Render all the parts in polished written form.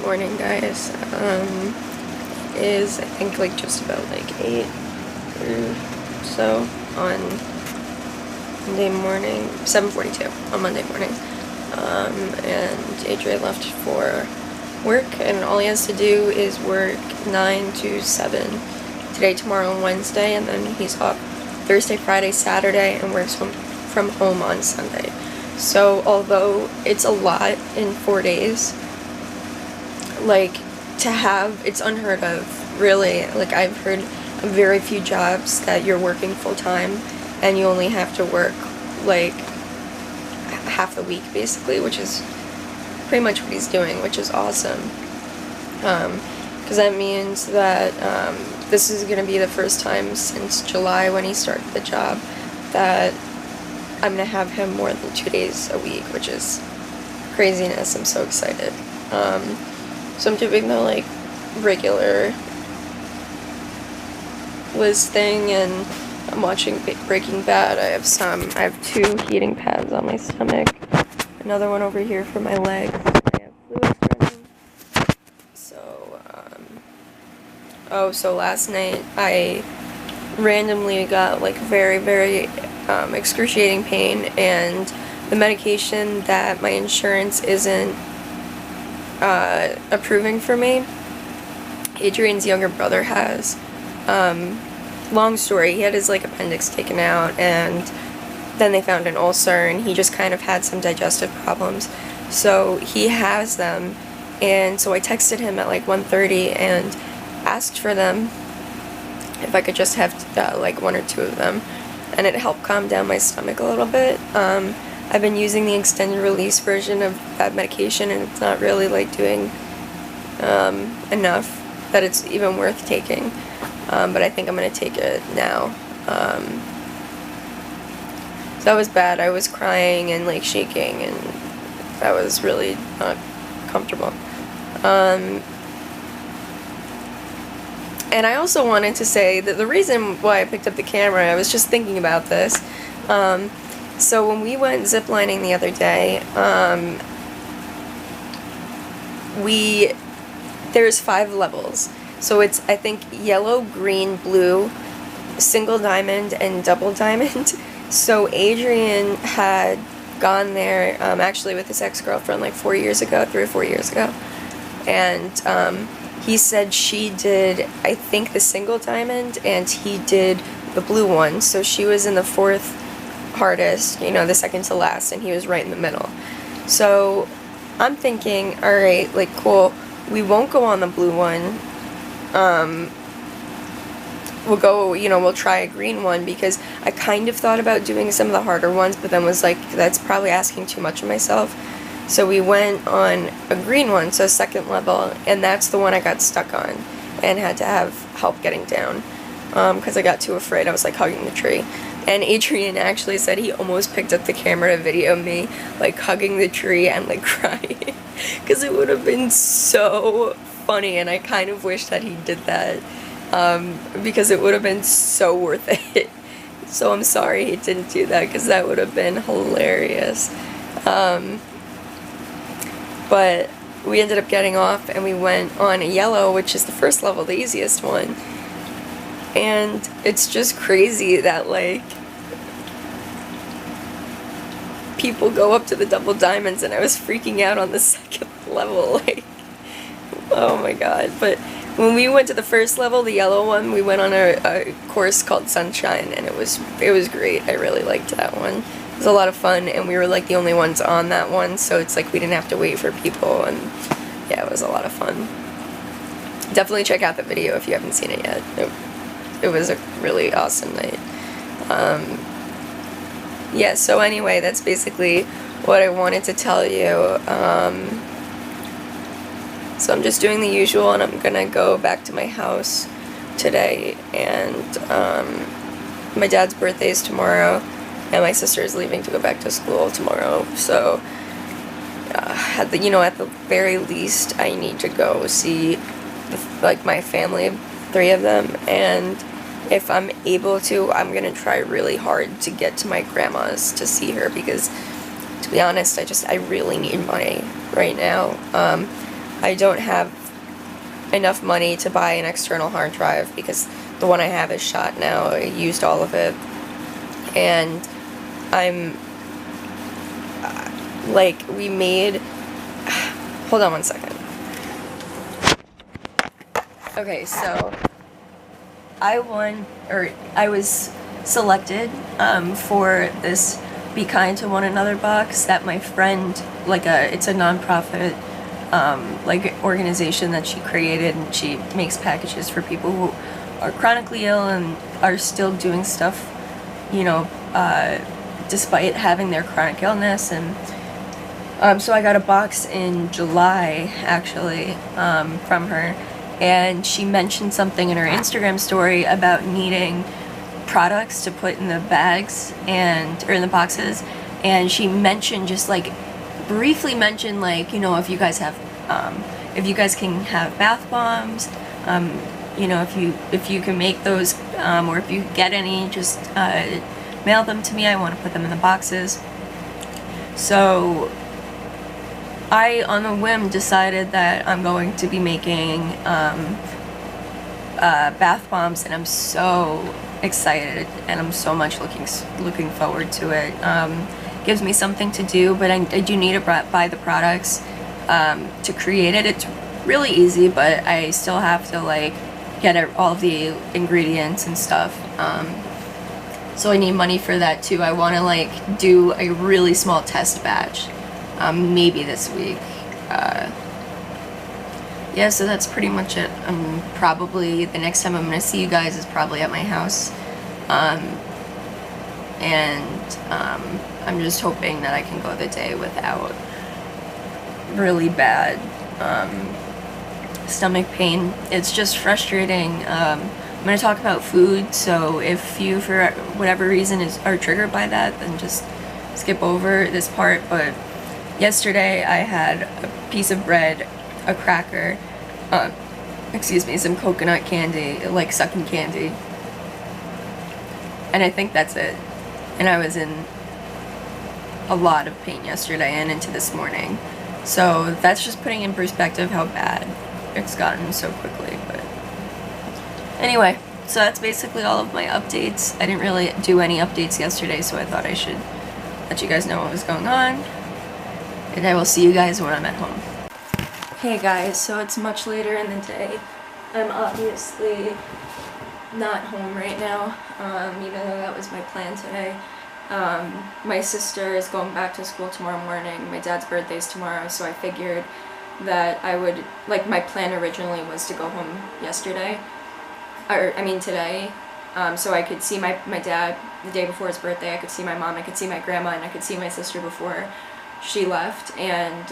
morning, guys. Is I think like just about like 8 or so on Monday morning, 7:42 on Monday morning. And Adrian left for work, and all he has to do is work 9 to 7 today, tomorrow, and Wednesday, and then he's off Thursday, Friday, Saturday, and works from home on Sunday. So although it's a lot in 4 days, like, to have, it's unheard of, really. Like, I've heard of very few jobs that you're working full-time and you only have to work like half the week, basically, which is pretty much what he's doing, which is awesome. Because that means that this is going to be the first time since July, when he started the job, that I'm going to have him more than 2 days a week, which is craziness. I'm so excited. So I'm doing the, like, regular Liz thing, and I'm watching Breaking Bad. I have 2 heating pads on my stomach, another one over here for my legs. I have fluids running. So, so last night I randomly got, like, very, very excruciating pain, and the medication that my insurance isn't approving for me, Adrian's younger brother has. Long story, he had his, like, appendix taken out, and then they found an ulcer, and he just kind of had some digestive problems, so he has them. And so I texted him at like 1:30 and asked for them, if I could just have like 1 or 2 of them, and it helped calm down my stomach a little bit. I've been using the extended release version of that medication, and it's not really, like, doing enough that it's even worth taking. But I think I'm going to take it now. So that was bad. I was crying and, like, shaking, and that was really not comfortable. And I also wanted to say that the reason why I picked up the camera, I was just thinking about this. So when we went ziplining the other day, there's 5 levels. So it's, I think, yellow, green, blue, single diamond, and double diamond. So Adrian had gone there, actually with his ex-girlfriend, like 3 or 4 years ago. And he said she did, I think, the single diamond, and he did the blue one. So she was in the 4th hardest, you know, the second to last, and he was right in the middle. So I'm thinking, alright, like, cool, we won't go on the blue one. We'll go, you know, we'll try a green one, because I kind of thought about doing some of the harder ones, but then was like, that's probably asking too much of myself. So we went on a green one, so 2nd level, and that's the one I got stuck on and had to have help getting down, because I got too afraid. I was, like, hugging the tree. And Adrian actually said he almost picked up the camera to video me, like, hugging the tree and, like, crying, because it would have been so funny, and I kind of wish that he did that, because it would have been so worth it. So I'm sorry he didn't do that, because that would have been hilarious. But we ended up getting off, and we went on a yellow, which is the 1st level, the easiest one. And it's just crazy that, like, people go up to the double diamonds, and I was freaking out on the 2nd level, like, oh my god. But when we went to the 1st level, the yellow one, we went on a course called Sunshine, and it was great. I really liked that one. It was a lot of fun, and we were, like, the only ones on that one, so it's like we didn't have to wait for people, and yeah, it was a lot of fun. Definitely check out the video if you haven't seen it yet. It was a really awesome night. Yeah, so anyway, that's basically what I wanted to tell you. So I'm just doing the usual, and I'm gonna go back to my house today, and my dad's birthday is tomorrow, and my sister is leaving to go back to school tomorrow, so at the very least, I need to go see, like, my family, 3 of them, and if I'm able to, I'm gonna try really hard to get to my grandma's to see her, because, to be honest, I really need money right now. I don't have enough money to buy an external hard drive because the one I have is shot now. I used all of it. And I'm, like, we made, hold on one second. Okay, so I was selected for this Be Kind to One Another box that my friend, it's a nonprofit like organization that she created, and she makes packages for people who are chronically ill and are still doing stuff, you know, despite having their chronic illness. And so I got a box in July, actually, from her, and she mentioned something in her Instagram story about needing products to put in the bags or in the boxes, and she mentioned, just like briefly mentioned, like, you know, if you guys can have bath bombs, you know, if you can make those, or if you get any, just mail them to me. I want to put them in the boxes. So I, on a whim, decided that I'm going to be making bath bombs, and I'm so excited, and I'm so much looking forward to it. Gives me something to do, but I do need to buy the products to create it. It's really easy, but I still have to, like, get all of the ingredients and stuff. So I need money for that too. I want to, like, do a really small test batch, maybe this week. Yeah, so that's pretty much it. Probably the next time I'm gonna see you guys is probably at my house. I'm just hoping that I can go the day without really bad stomach pain. It's just frustrating. I'm going to talk about food, so if you, for whatever reason, are triggered by that, then just skip over this part. But yesterday I had a piece of bread, a cracker, some coconut candy, like sucking candy, and I think that's it. And I was in a lot of pain yesterday and into this morning. So that's just putting in perspective how bad it's gotten so quickly. But anyway, so that's basically all of my updates. I didn't really do any updates yesterday, so I thought I should let you guys know what was going on. And I will see you guys when I'm at home. Hey guys, so it's much later in the day. I'm obviously not home right now, even though that was my plan today. My sister is going back to school tomorrow morning. My dad's birthday's tomorrow, so I figured that I would, like, my plan originally was to go home today, so I could see my dad the day before his birthday. I could see my mom, I could see my grandma, and I could see my sister before she left, and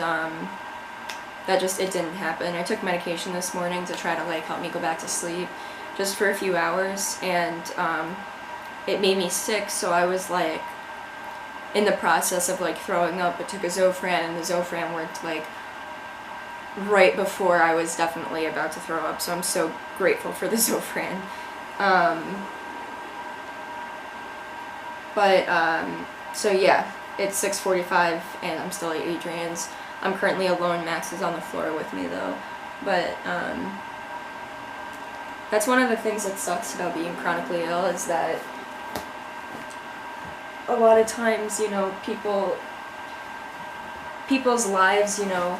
it didn't happen. I took medication this morning to try to, like, help me go back to sleep just for a few hours, and it made me sick, so I was, like, in the process of, like, throwing up. I took a Zofran, and the Zofran worked, like, right before I was definitely about to throw up, so I'm so grateful for the Zofran. So yeah, it's 6:45, and I'm still at Adrian's. I'm currently alone. Max is on the floor with me, though, but, that's one of the things that sucks about being chronically ill, is that a lot of times, you know, people's lives, you know,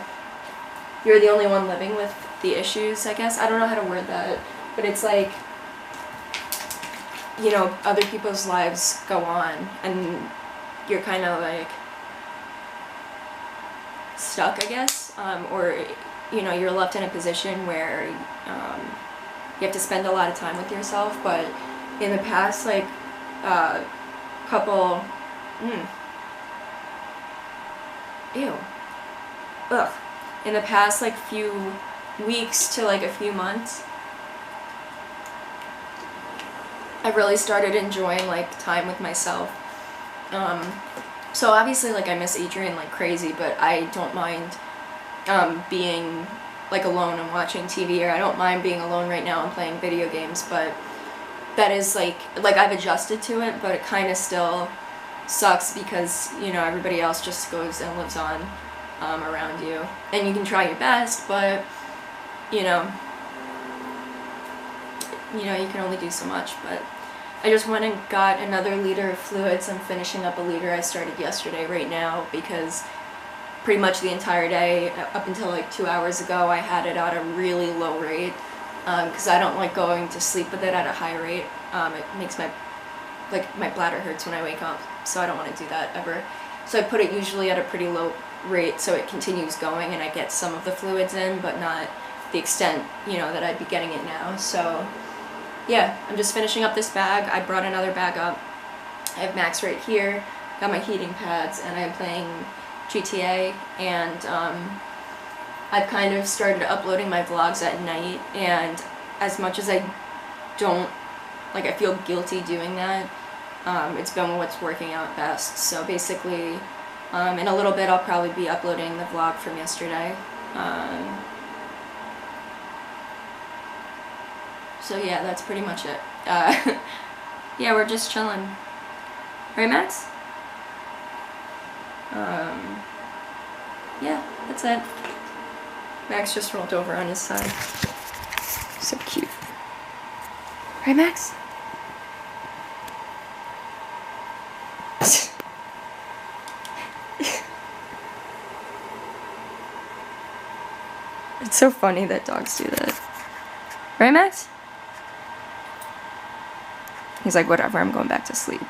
you're the only one living with the issues, I guess. I don't know how to word that, but it's like, you know, other people's lives go on, and you're kind of, like, stuck, I guess, or, you know, you're left in a position where, you have to spend a lot of time with yourself. But in the past, like, in the past, like, few weeks to, like, a few months, I really started enjoying, like, time with myself. So obviously, like, I miss Adrian like crazy, but I don't mind being, like, alone and watching TV, or I don't mind being alone right now and playing video games. But that is, like I've adjusted to it, but it kind of still sucks because, you know, everybody else just goes and lives on around you. And you can try your best, but, you know, you can only do so much. But I just went and got another liter of fluids. I'm finishing up a liter I started yesterday right now, because pretty much the entire day, up until like 2 hours ago, I had it at a really low rate, because I don't like going to sleep with it at a high rate. It makes my bladder hurts when I wake up, so I don't want to do that ever. So I put it usually at a pretty low rate so it continues going and I get some of the fluids in, but not the extent, you know, that I'd be getting it now. So yeah, I'm just finishing up this bag. I brought another bag up. I have Max right here, got my heating pads, and I'm playing GTA, and I've kind of started uploading my vlogs at night, and as much as I don't, like, I feel guilty doing that, it's been what's working out best. So basically, in a little bit I'll probably be uploading the vlog from yesterday. So yeah, that's pretty much it. Yeah, we're just chilling. Right, Max? Yeah, that's it. Max just rolled over on his side. So cute. Right, Max? It's so funny that dogs do that. Right, Max? He's like, whatever, I'm going back to sleep.